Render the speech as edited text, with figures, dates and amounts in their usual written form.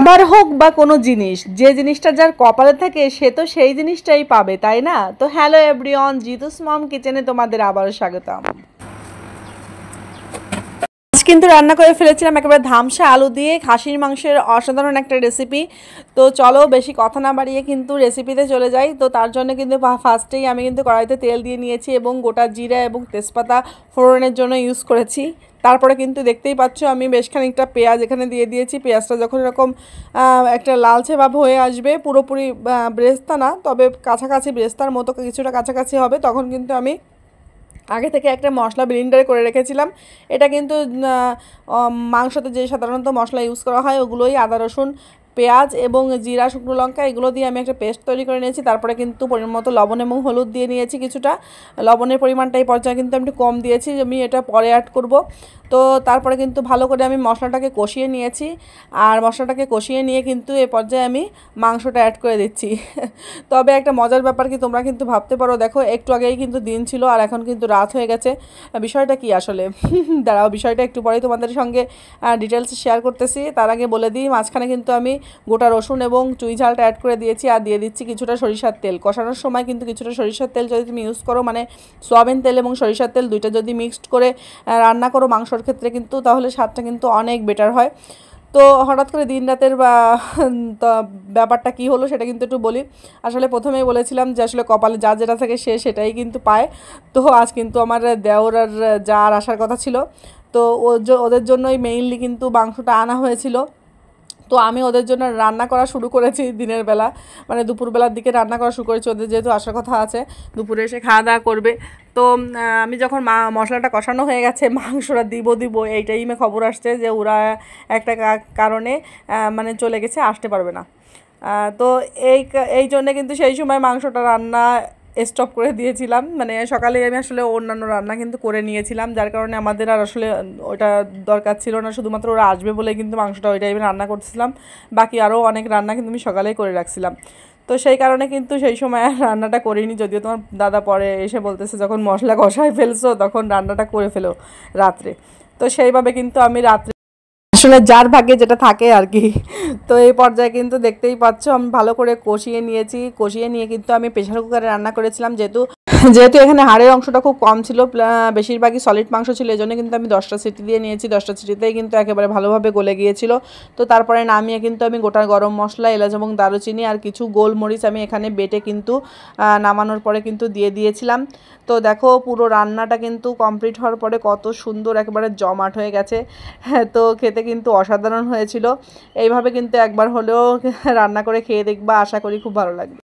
খাবার হোক বা কোনো জিনিস, যে জিনিসটা যার কপালে থাকে সে তো সেই জিনিসটাই পাবে, তাই না? তো হ্যালো এভরিওয়ান, জিতুস মম কিচেনে তোমাদের আবারও স্বাগতম। আজ কিন্তু রান্না করে ফেলেছিলাম একেবারে ধামসা আলু দিয়ে খাসির মাংসের অসাধারণ একটা রেসিপি। তো চলো বেশি কথা না বাড়িয়ে কিন্তু রেসিপিতে চলে যাই। তো তার জন্য কিন্তু ফার্স্টেই আমি কিন্তু কড়াইতে তেল দিয়ে নিয়েছি এবং গোটা জিরা এবং তেজপাতা ফোড়নের জন্য ইউজ করেছি। তারপরে কিন্তু দেখতেই পাচ্ছ আমি বেশ খানিকটা পেঁয়াজ এখানে দিয়ে দিয়েছি। পেঁয়াজটা যখন এরকম একটা লালচে ভাব হয়ে আসবে, পুরোপুরি ব্রেস্তা না, তবে কাছাকাছি ব্রেস্তার মতো কিছুটা কাছাকাছি হবে, তখন কিন্তু আমি আগে থেকে একটা মশলা ব্লেন্ডারে করে রেখেছিলাম। এটা কিন্তু মাংসতে যে সাধারণত মশলা ইউজ করা হয় ওগুলোই, আদা রসুন পেঁয়াজ এবং জিরা শুকনো লঙ্কা এগুলো দিয়ে আমি একটা পেস্ট তৈরি করে নিয়েছি। তারপরে কিন্তু পরিমাণ মতো লবণ এবং হলুদ দিয়ে নিয়েছি কিছুটা। লবণের পরিমাণটা এই পর্যায়ে কিন্তু আমি একটু কম দিয়েছি, আমি এটা পরে অ্যাড করব। তো তারপরে কিন্তু ভালো করে আমি মশলাটাকে কষিয়ে নিয়েছি, আর মশলাটাকে কষিয়ে নিয়ে কিন্তু এ পর্যায়ে আমি মাংসটা অ্যাড করে দিচ্ছি। তবে একটা মজার ব্যাপার কি, তোমরা কিন্তু ভাবতে পারো দেখো একটু আগেই কিন্তু দিন ছিল আর এখন কিন্তু রাত হয়ে গেছে, বিষয়টা কি আসলে? দাঁড়াও, বিষয়টা একটু পরেই তোমাদের সঙ্গে ডিটেলস শেয়ার করতেছি। তার আগে বলে দিই, মাঝখানে কিন্তু আমি গোটা রসুন এবং চুই ঝালটা অ্যাড করে দিয়েছি আর দিয়ে দিচ্ছি কিছুটা সরিষার তেল। কষানোর সময় কিন্তু কিছুটা সরিষার তেল যদি তুমি ইউজ করো, মানে সয়াবিন তেল এবং সরিষার তেল দুইটা যদি মিক্সড করে রান্না করো মাংসর ক্ষেত্রে কিন্তু, তাহলে স্বাদটা কিন্তু অনেক বেটার হয়। তো হঠাৎ করে দিন রাতের ব্যাপারটা কি হলো সেটা কিন্তু একটু বলি। আসলে প্রথমেই বলেছিলাম যে আসলে কপালে যা যেটা থাকে সে সেটাই কিন্তু পায়। তো আজ কিন্তু আমার দেওর আর যার আসার কথা ছিল, তো ওদের জন্যই মেইনলি কিন্তু মাংসটা আনা হয়েছিল। তো আমি ওদের জন্য রান্না করা শুরু করেছি দিনের বেলা, মানে দুপুরবেলার দিকে রান্না করা শুরু করেছি। ওদের যেহেতু আসার কথা আছে, দুপুরে এসে খাওয়া দাওয়া করবে। তো আমি যখন মশলাটা কষানো হয়ে গেছে, মাংসটা দিব এই টাইমে খবর আসছে যে ওরা একটা কারণে মানে চলে গেছে, আসতে পারবে না। তো এই জন্যে কিন্তু সেই সময় মাংসটা রান্না স্টপ করে দিয়েছিলাম। মানে সকালে আমি আসলে অন্যান্য রান্না কিন্তু করে নিয়েছিলাম, যার কারণে আমাদের আর আসলে ওটা দরকার ছিল না। শুধুমাত্র ওরা আসবে বলে কিন্তু মাংসটা ওই টাইমে রান্না করছিলাম, বাকি আরও অনেক রান্না কিন্তু আমি সকালেই করে রাখছিলাম। তো সেই কারণে কিন্তু সেই সময় রান্নাটা করিনি, যদিও তোমার দাদা পরে এসে বলতেছে যখন মশলা কষায় ফেলছো তখন রান্নাটা করে ফেলো রাত্রে। তো সেইভাবে কিন্তু আমি রাত্রে আসলে যার ভাগ্যে যেটা থাকে আর কি। তো এই পর্যায়ে কিন্তু দেখতেই পাচ্ছ আমি ভালো করে কষিয়ে নিয়েছি। কষিয়ে নিয়ে কিন্তু আমি প্রেশার কুকারে রান্না করেছিলাম, যেহেতু এখানে হাড়ের অংশটা খুব কম ছিল, বেশিরভাগই সলিড মাংস ছিল, এই জন্য কিন্তু আমি 10টা সিটি দিয়ে নিয়েছি। 10টা সিটিতেই কিন্তু একেবারে ভালোভাবে গলে গিয়েছিল। তো তারপরে নামিয়ে কিন্তু আমি গোটা গরম মশলা, এলাচ এবং দারুচিনি আর কিছু গোলমরিচ আমি এখানে বেটে কিন্তু নামানোর পরে কিন্তু দিয়ে দিয়েছিলাম। তো দেখো পুরো রান্নাটা কিন্তু কমপ্লিট হওয়ার পরে কত সুন্দর একেবারে জমাট হয়ে গেছে। তো খেতে কিন্তু অসাধারণ হয়েছিল। এইভাবে কিন্তু একবার হলেও রান্না করে খেয়ে দেখবা, আশা করি খুব ভালো লাগবে।